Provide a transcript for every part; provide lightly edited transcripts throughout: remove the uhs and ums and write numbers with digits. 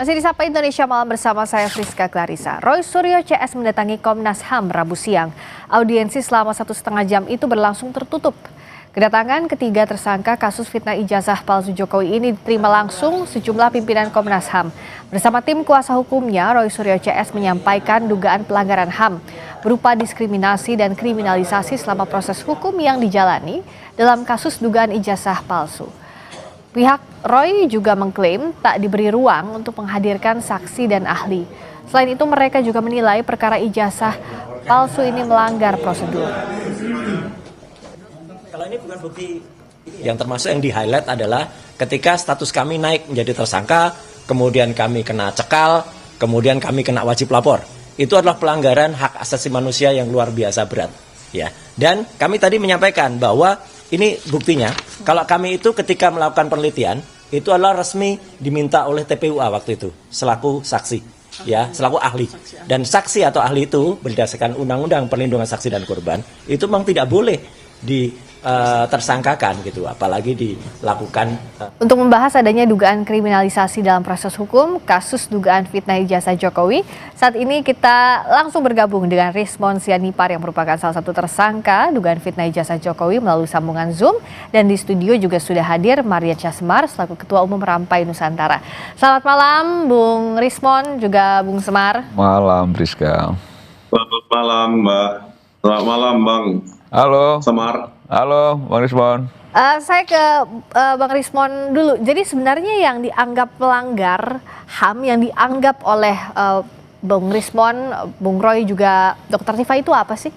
Masih di Sapa Indonesia Malam bersama saya Friska Clarissa. Roy Suryo CS mendatangi Komnas HAM Rabu siang. Audiensi selama 1,5 jam itu berlangsung tertutup. Kedatangan ketiga tersangka kasus fitnah ijazah palsu Jokowi ini diterima langsung sejumlah pimpinan Komnas HAM. Bersama tim kuasa hukumnya, Roy Suryo CS menyampaikan dugaan pelanggaran HAM berupa diskriminasi dan kriminalisasi selama proses hukum yang dijalani dalam kasus dugaan ijazah palsu. Pihak Roy juga mengklaim tak diberi ruang untuk menghadirkan saksi dan ahli. Selain itu mereka juga menilai perkara ijazah palsu ini melanggar prosedur. Kalau ini bukan bukti yang termasuk yang di-highlight adalah ketika status kami naik menjadi tersangka, kemudian kami kena cekal, kemudian kami kena wajib lapor. Itu adalah pelanggaran hak asasi manusia yang luar biasa berat. Ya. Dan kami tadi menyampaikan bahwa ini buktinya, kalau kami itu ketika melakukan penelitian, itu adalah resmi diminta oleh TPUA waktu itu, selaku saksi, ya, selaku ahli. Dan saksi atau ahli itu berdasarkan Undang-Undang Perlindungan Saksi dan Korban, itu memang tidak boleh tersangkakan gitu, apalagi dilakukan. Untuk membahas adanya dugaan kriminalisasi dalam proses hukum kasus dugaan fitnah ijazah Jokowi, saat ini kita langsung bergabung dengan Rismon Sianipar yang merupakan salah satu tersangka dugaan fitnah ijazah Jokowi melalui sambungan Zoom, dan di studio juga sudah hadir Maria Semar selaku Ketua Umum Rampai Nusantara. Selamat malam Bung Rismon juga Bung Semar. Malam Friska. Selamat malam Mbak. Selamat malam Bang. Halo. Semar. Halo Bang Rismon. Saya ke Bang Rismon dulu. Jadi sebenarnya yang dianggap pelanggar HAM yang dianggap oleh Bung Rismon, Bung Roy juga Dr. Tifa itu apa sih?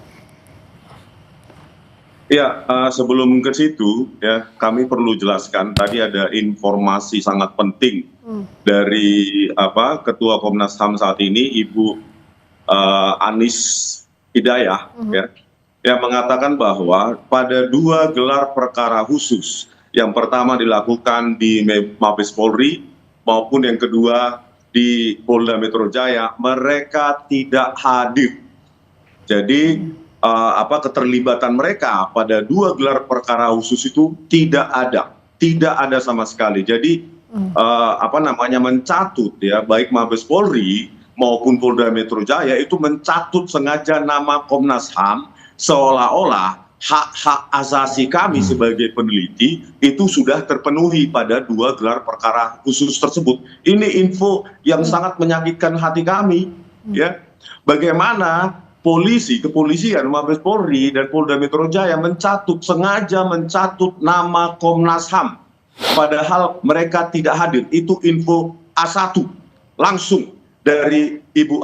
Ya, sebelum ke situ ya kami perlu jelaskan tadi ada informasi sangat penting dari Ketua Komnas HAM saat ini Ibu Anis Hidayah ya, yang mengatakan bahwa pada 2 gelar perkara khusus, yang pertama dilakukan di Mabes Polri maupun yang kedua di Polda Metro Jaya, mereka tidak hadir. Jadi keterlibatan mereka pada 2 gelar perkara khusus itu tidak ada sama sekali. Jadi mencatut ya, baik Mabes Polri maupun Polda Metro Jaya itu mencatut sengaja nama Komnas HAM seolah-olah hak-hak asasi kami sebagai peneliti itu sudah terpenuhi pada 2 gelar perkara khusus tersebut. Ini info yang sangat menyakitkan hati kami. Ya, bagaimana kepolisian, Mabes Polri dan Polda Metro Jaya sengaja mencatut nama Komnas HAM, padahal mereka tidak hadir. Itu info A1 langsung dari Ibu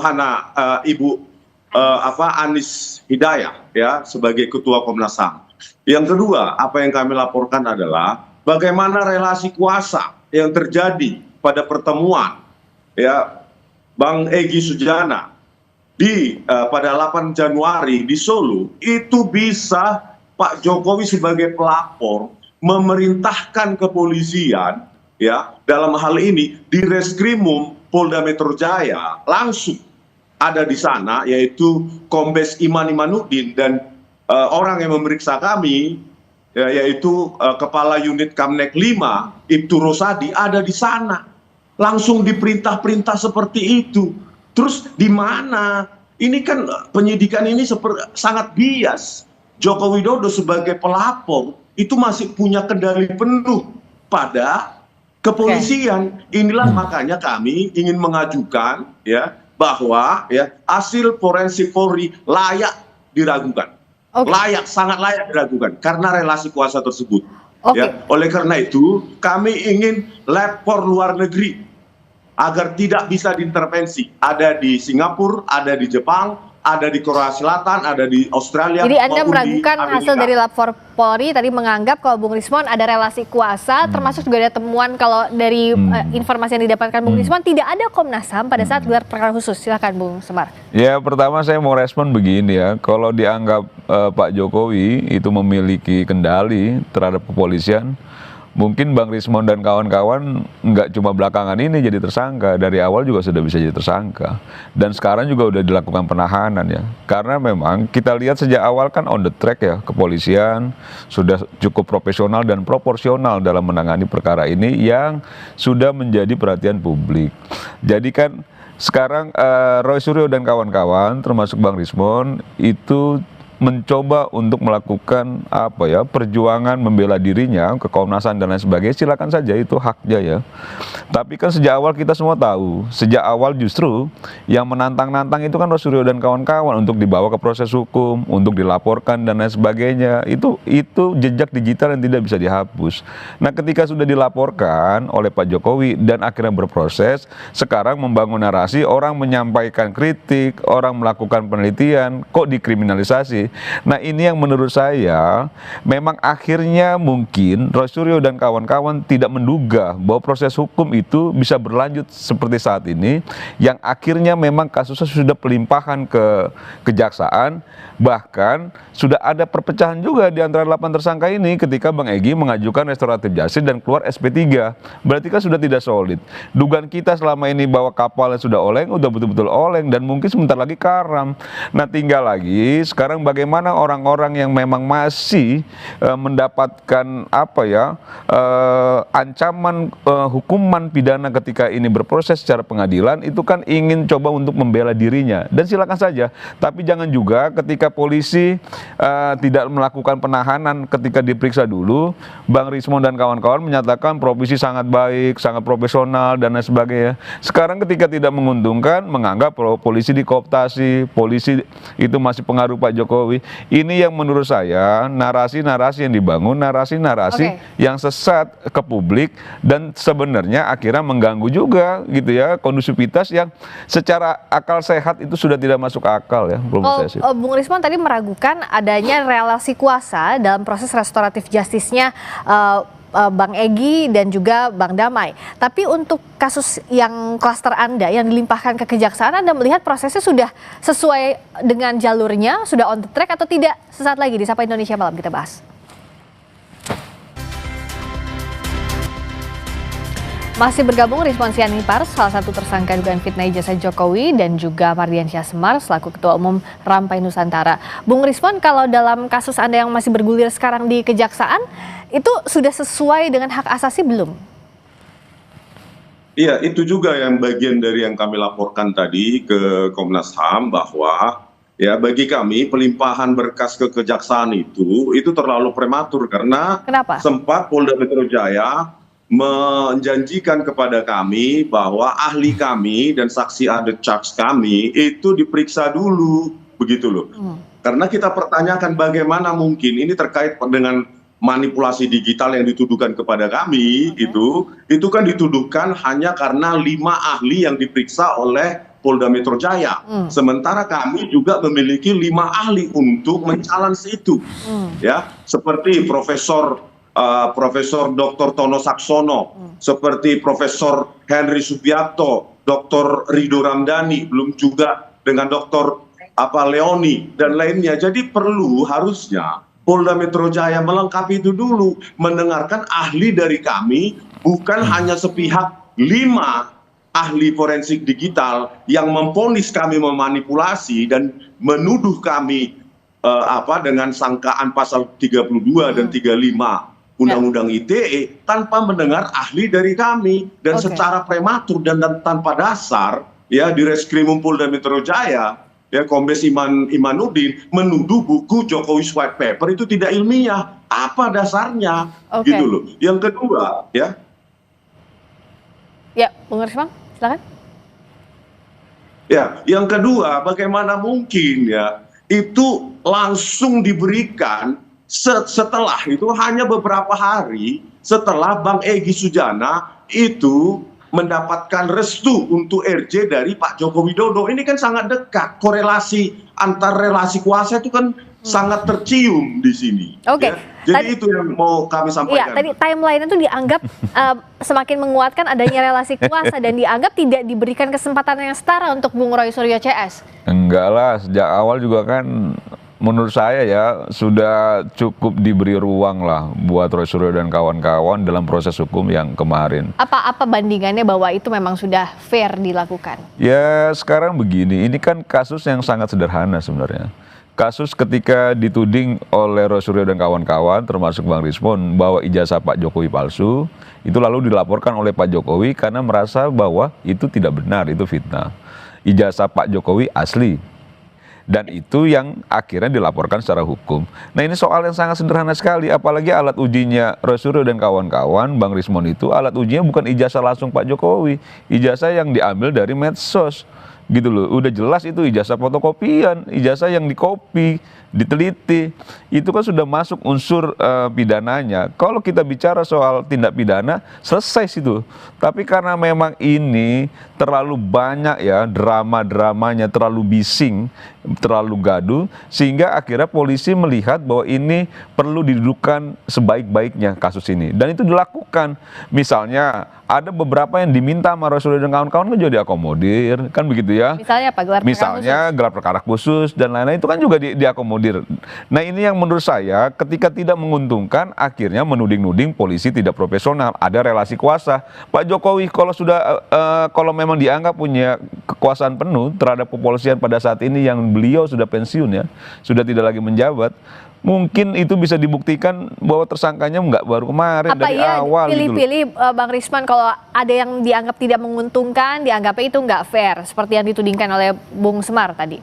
Anis Hidayah ya sebagai Ketua Komnas HAM. Yang kedua, apa yang kami laporkan adalah bagaimana relasi kuasa yang terjadi pada pertemuan ya Bang Egy Sujana pada 8 Januari di Solo. Itu bisa Pak Jokowi sebagai pelapor memerintahkan kepolisian ya dalam hal ini di Reskrimum Polda Metro Jaya langsung ada di sana, yaitu Kombes Iman Imanuddin dan orang yang memeriksa kami yaitu Kepala Unit Kamnek 5 Ibtu Rosadi ada di sana, langsung diperintah-perintah seperti itu. Terus di mana? Ini kan penyidikan ini sangat bias. Joko Widodo sebagai pelapor itu masih punya kendali penuh pada kepolisian. Inilah makanya kami ingin mengajukan ya bahwa ya hasil forensik Polri layak diragukan. Sangat layak diragukan karena relasi kuasa tersebut. Ya, oleh karena itu kami ingin lab for luar negeri agar tidak bisa diintervensi. Ada di Singapura, ada di Jepang, ada di Korea Selatan, ada di Australia. Jadi Anda meragukan hasil dari lapor Polri tadi, menganggap kalau Bung Rismon ada relasi kuasa, termasuk juga ada temuan kalau dari informasi yang didapatkan Bung Rismon tidak ada Komnas HAM pada saat gelar perkara khusus. Silakan Bung Semar. Ya, pertama saya mau respon begini ya, kalau dianggap Pak Jokowi itu memiliki kendali terhadap kepolisian, mungkin Bang Rismon dan kawan-kawan nggak cuma belakangan ini jadi tersangka, dari awal juga sudah bisa jadi tersangka. Dan sekarang juga udah dilakukan penahanan ya. Karena memang kita lihat sejak awal kan on the track ya, kepolisian sudah cukup profesional dan proporsional dalam menangani perkara ini yang sudah menjadi perhatian publik. Jadi kan sekarang Roy Suryo dan kawan-kawan termasuk Bang Rismon itu mencoba untuk melakukan perjuangan membela dirinya ke Komnas HAM dan lain sebagainya, silakan saja, itu haknya ya. Tapi kan sejak awal kita semua tahu, sejak awal justru yang menantang-nantang itu kan Roy Suryo dan kawan-kawan untuk dibawa ke proses hukum, untuk dilaporkan dan lain sebagainya. Itu jejak digital yang tidak bisa dihapus. Nah, ketika sudah dilaporkan oleh Pak Jokowi dan akhirnya berproses, sekarang membangun narasi, orang menyampaikan kritik, orang melakukan penelitian, kok dikriminalisasi. Nah, ini yang menurut saya memang akhirnya mungkin Roy Suryo dan kawan-kawan tidak menduga bahwa proses hukum itu bisa berlanjut seperti saat ini, yang akhirnya memang kasusnya sudah pelimpahan ke kejaksaan, bahkan sudah ada perpecahan juga di antara 8 tersangka ini ketika Bang Egy mengajukan restoratif justice dan keluar SP3. Berarti kan sudah tidak solid. Dugaan kita selama ini bahwa kapalnya sudah oleng, udah betul-betul oleng dan mungkin sebentar lagi karam. Nah, tinggal lagi sekarang bagaimana orang-orang yang memang masih mendapatkan ancaman hukuman pidana ketika ini berproses secara pengadilan, itu kan ingin coba untuk membela dirinya, dan silakan saja. Tapi jangan juga ketika polisi tidak melakukan penahanan ketika diperiksa dulu, Bang Rismon dan kawan-kawan menyatakan provisi sangat baik, sangat profesional dan lain sebagainya. Sekarang ketika tidak menguntungkan, menganggap polisi dikooptasi, polisi itu masih pengaruh Pak Jokowi. Ini yang menurut saya narasi-narasi yang dibangun, narasi-narasi yang sesat ke publik, dan sebenarnya akhirnya mengganggu juga gitu ya kondusivitas yang secara akal sehat itu sudah tidak masuk akal ya. Bung Rismon tadi meragukan adanya relasi kuasa dalam proses restoratif justice-nya Bang Egy dan juga Bang Damai. Tapi untuk kasus yang klaster Anda yang dilimpahkan ke kejaksaan, Anda melihat prosesnya sudah sesuai dengan jalurnya, sudah on the track atau tidak? Sesaat lagi di Sapa Indonesia Malam kita bahas. Masih bergabung Rizwan Sianipar, salah satu tersangka dugaan fitnah ijazah Jokowi, dan juga Mardiansyah Semar selaku Ketua Umum Rampai Nusantara. Bung Rizwan, kalau dalam kasus Anda yang masih bergulir sekarang di kejaksaan, itu sudah sesuai dengan hak asasi belum? Iya, itu juga yang bagian dari yang kami laporkan tadi ke Komnas HAM, bahwa ya bagi kami pelimpahan berkas ke kejaksaan itu terlalu prematur, karena Kenapa? sempat Polda Metro Jaya menjanjikan kepada kami bahwa ahli kami dan saksi ada charge kami itu diperiksa dulu, begitu loh. Karena kita pertanyakan bagaimana mungkin ini terkait dengan manipulasi digital yang dituduhkan kepada kami, itu kan dituduhkan hanya karena 5 ahli yang diperiksa oleh Polda Metro Jaya. Sementara kami juga memiliki 5 ahli untuk men-challenge itu. Ya, seperti Profesor Dr. Tono Saksono, seperti Profesor Henry Subiakto, Dr. Rido Ramdhani, belum juga dengan Dr. Leoni dan lainnya. Jadi harusnya Polda Metro Jaya melengkapi itu dulu, mendengarkan ahli dari kami, bukan hanya sepihak 5 ahli forensik digital yang memvonis kami memanipulasi dan menuduh kami dengan sangkaan pasal 32 dan 35 Undang-Undang ITE tanpa mendengar ahli dari kami, dan secara prematur dan tanpa dasar ya di Reskrimum Polda Metro Jaya ya Kombes Imanuddin menuduh buku Jokowi's White Paper itu tidak ilmiah. Apa dasarnya? Gitu loh. Yang kedua ya. Ya, Bung Rismon, silakan. Ya, yang kedua, bagaimana mungkin ya itu langsung diberikan setelah itu, hanya beberapa hari setelah Bang Egy Sujana itu mendapatkan restu untuk RJ dari Pak Joko Widodo. Ini kan sangat dekat, korelasi antar relasi kuasa itu kan sangat tercium di sini. Ya. Jadi itu yang mau kami sampaikan. Iya, tadi timeline itu dianggap semakin menguatkan adanya relasi kuasa dan dianggap tidak diberikan kesempatan yang setara untuk Bung Roy Suryo CS. Enggak lah, sejak awal juga kan menurut saya ya sudah cukup diberi ruang lah buat Roy Suryo dan kawan-kawan dalam proses hukum yang kemarin. Apa bandingannya bahwa itu memang sudah fair dilakukan? Ya sekarang begini, ini kan kasus yang sangat sederhana sebenarnya. Kasus ketika dituding oleh Roy Suryo dan kawan-kawan termasuk Bang Rismon bahwa ijazah Pak Jokowi palsu, itu lalu dilaporkan oleh Pak Jokowi karena merasa bahwa itu tidak benar, itu fitnah. Ijazah Pak Jokowi asli. Dan itu yang akhirnya dilaporkan secara hukum. Nah ini soal yang sangat sederhana sekali, apalagi alat ujinya Roy Suryo dan kawan-kawan, Bang Rismon itu alat ujinya bukan ijazah langsung Pak Jokowi, ijazah yang diambil dari medsos. Gitu loh, udah jelas itu ijazah fotokopian, ijazah yang dikopi, diteliti, itu kan sudah masuk unsur pidananya. Kalau kita bicara soal tindak pidana, selesai situ. Tapi karena memang ini terlalu banyak ya drama-dramanya, terlalu bising, terlalu gaduh, sehingga akhirnya polisi melihat bahwa ini perlu didudukkan sebaik-baiknya kasus ini. Dan itu dilakukan. Misalnya ada beberapa yang diminta sama Roy Suryo dan kawan-kawan kan juga diakomodir, kan begitu ya. Misalnya apa? Gelar perkara khusus dan lain-lain itu kan juga diakomodir. Nah ini yang menurut saya ketika tidak menguntungkan akhirnya menuding-nuding polisi tidak profesional, ada relasi kuasa. Pak Jokowi kalau memang dianggap punya kekuasaan penuh terhadap kepolisian pada saat ini yang beliau sudah pensiun ya, sudah tidak lagi menjabat, mungkin itu bisa dibuktikan bahwa tersangkanya nggak baru kemarin dari awal. Pilih-pilih Bang Risman kalau ada yang dianggap tidak menguntungkan, dianggapnya itu nggak fair, seperti yang ditudingkan oleh Bung Semar tadi.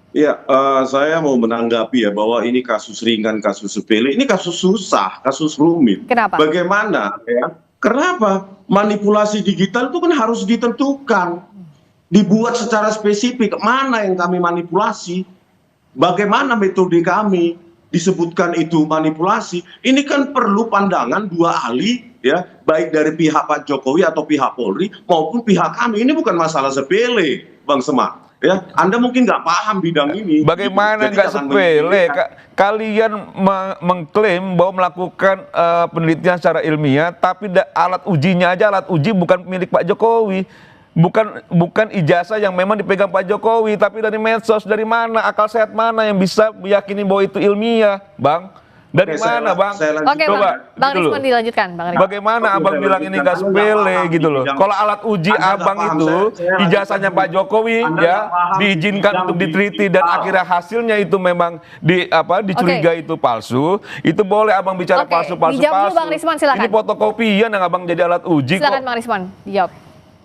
Ya, saya mau menanggapi ya bahwa ini kasus ringan, kasus sepele, ini kasus susah, kasus rumit. Kenapa? Bagaimana ya? Kenapa? Manipulasi digital itu kan harus ditentukan, dibuat secara spesifik mana yang kami manipulasi. Bagaimana metode kami disebutkan itu manipulasi? Ini kan perlu pandangan dua ahli ya, baik dari pihak Pak Jokowi atau pihak Polri maupun pihak kami. Ini bukan masalah sepele, Bang Semar. Ya, Anda mungkin nggak paham bidang ini. Bagaimana nggak sepele? Kalian mengklaim bahwa melakukan penelitian secara ilmiah, tapi alat ujinya aja alat uji bukan milik Pak Jokowi. Bukan ijazah yang memang dipegang Pak Jokowi, tapi dari medsos. Dari mana, akal sehat mana yang bisa meyakini bahwa itu ilmiah, Bang? Dari mana, Bang? Oke, Bang gitu Rismon dilanjutkan, Bang Rismon. Bagaimana Abang bilang ini nggak sepele gitu loh? Kalau alat uji Abang itu ijazahnya Pak Jokowi ya diizinkan untuk diteliti dan akhirnya hasilnya itu memang dicurigai itu palsu, itu boleh Abang bicara palsu. Dijawab dulu, Bang Rismon, silakan. Ini fotokopian yang Abang jadi alat uji. Silakan Bang Rismon, dijawab.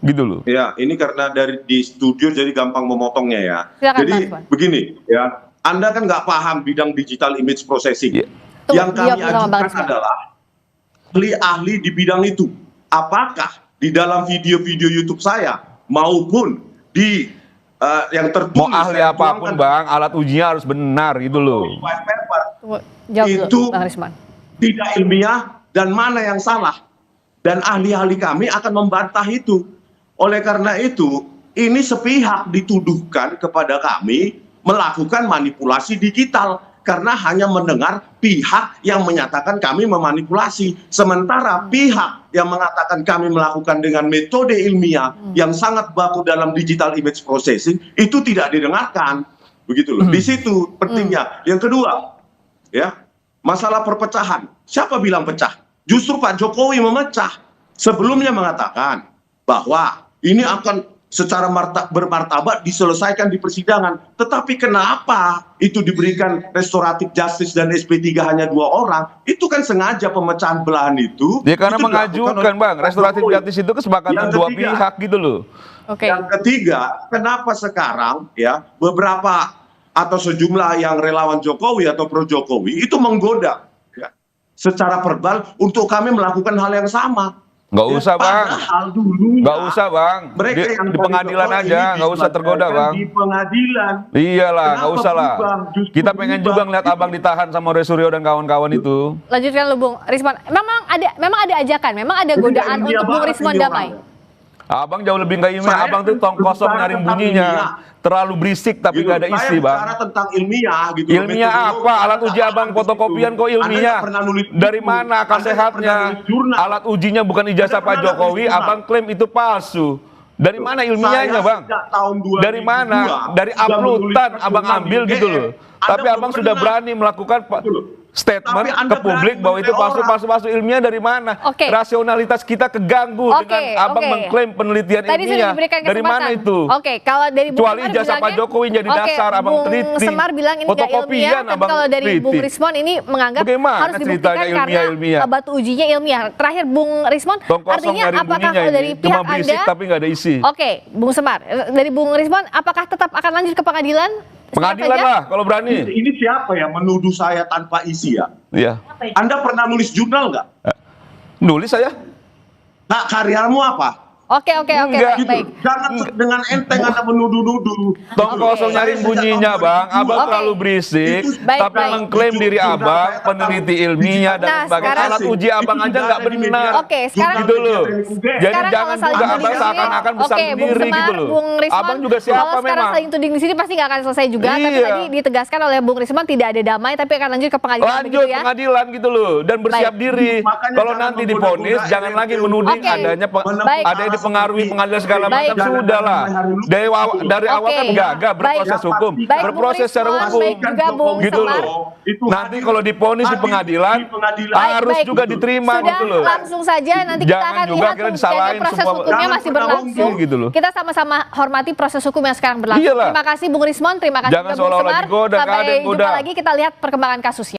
Gitu loh. Ya, ini karena di studio jadi gampang memotongnya ya. Silakan, jadi begini ya, Anda kan nggak paham bidang digital image processing. Yeah. Yang kami ajukan adalah ahli-ahli di bidang itu. Apakah di dalam video-video YouTube saya maupun di yang tertulis mau ahli apapun Bang, alat ujinya harus benar gitu loh. Jawab itu dulu, Bang Rismon. Tidak ilmiah dan mana yang salah. Dan ahli-ahli kami akan membantah itu. Oleh karena itu, ini sepihak dituduhkan kepada kami melakukan manipulasi digital karena hanya mendengar pihak yang menyatakan kami memanipulasi. Sementara pihak yang mengatakan kami melakukan dengan metode ilmiah yang sangat baku dalam digital image processing itu tidak didengarkan. Begitu loh. Di situ pentingnya. Yang kedua, ya, masalah perpecahan. Siapa bilang pecah? Justru Pak Jokowi memecah. Sebelumnya mengatakan bahwa ini akan secara bermartabat diselesaikan di persidangan. Tetapi kenapa itu diberikan restoratif justice dan SP3 hanya 2 orang? Itu kan sengaja pemecahan belahan itu. Ya karena itu mengajukan Bang, restoratif justice itu kesepakatan dua pihak gitu loh. Oke. Yang ketiga, kenapa sekarang ya beberapa atau sejumlah yang relawan Jokowi atau pro Jokowi itu menggoda ya, secara verbal untuk kami melakukan hal yang sama. Nggak usah Bang, nggak usah Bang, mereka di pengadilan aja, nggak usah tergoda Bang. Di pengadilan. Iyalah, nggak usah lah. Kita pengen juga ngeliat Abang ditahan sama Roy Suryo dan kawan-kawan itu. Lanjutkan lu Bung Rismon. Memang ada ajakan, memang ada godaan untuk Bung Rismon damai. Abang jauh lebih nggak ilmiah, Abang tuh tong kosong nyari bunyinya. Terlalu berisik tapi nggak ada isi Bang. Saya bicara tentang ilmiah gitu. Ilmiah apa? Alat uji Abang fotokopian kok ilmiah? Dari mana akal sehatnya? Alat ujinya bukan ijazah Pak Jokowi, Abang klaim itu palsu. Dari mana ilmiahnya, Saya Bang? sejak tahun 2002 Dari mana? Dari sudah uploadan menulis Abang tentang ambil gitu IGN. loh. Anda Tapi belum Abang sudah pernah. berani melakukan statement Tapi Anda ke publik berani bahwa itu menilai palsu ilmiah dari mana? Oke. Rasionalitas kita keganggu Oke, dengan Abang oke. mengklaim penelitian Tadi sudah ilmiah. diberikan Dari kesempatan. mana itu? Oke, kalau dari Bung Kecuali Semar ijazah Pak bilangnya- Jokowi jadi Oke, dasar Abang Bung teliti. Semar bilang ini nggak Fotokopian ilmiah, tapi Abang kalau dari Bung teliti. Rismon ini menganggap Bagaimana harus dibuktikan ceritanya karena ilmiah? batu ujinya ilmiah. Terakhir Bung Rismon, Tong kosong artinya nyari apakah bunyinya kalau ini. dari Cuma pihak berisik Anda? tapi nggak ada isi. Oke, Bung Semar, dari Bung Rismon, apakah tetap akan lanjut ke pengadilan? Pengadilan Sekarang lah kalau berani. Ini siapa ya menuduh saya tanpa isi ya? Iya. Anda pernah nulis jurnal nggak? Nulis saya. Nah, karyamu apa? Oke, Enggak. baik. Jangan dengan enteng Anda menuduh-nuduh. Tong kosong nyari bunyinya, Bang. Abang Oke. terlalu berisik, Baik, tapi baik. mengklaim diri Abang peneliti ilmiah dan Nah, sebagainya. sekarang- Alat uji Abang aja nggak benar. Oke, sekarang- Gitu loh. Jadi Sekarang jangan kalau saling juga tuding Abang di sini, seakan-akan besar oke, Bung sendiri Semar, gitu loh. Bung Rismon, Abang juga siapa kalau sekarang memang? saling tuding di sini pasti nggak akan selesai juga. Tapi Iya. tadi ditegaskan oleh Bung Rismon tidak ada damai, tapi akan lanjut ke pengadilan. Lanjut begitu ya? pengadilan gitu loh dan bersiap Baik. diri. Makanya Kalau jangan nanti menggoda-goda divonis jangan lagi menuding Oke. adanya Baik. ada yang dipengaruhi pengadilan segala Baik. macam sudah lah. Dari awal Oke. kan gagah berproses Baik. hukum, Baik, berproses Bung secara Rismon, hukum. baik juga Bung Gitu Semar. loh. Nanti kalau divonis di pengadilan harus Baik. juga diterima Sudah gitu loh. langsung saja nanti kita Jangan akan juga lihat akhirnya tuh, disalahin kayaknya proses semua. hukumnya Jangan masih pernah berlangsung. mungkin gitu loh. Kita sama-sama hormati proses hukum yang sekarang berlangsung. Iyalah. Terima kasih Bung Rismon, terima kasih Jangan juga Bung seolah-olah Semar. digoda, nggak ada Sampai yang jumpa goda. lagi kita lihat perkembangan kasusnya.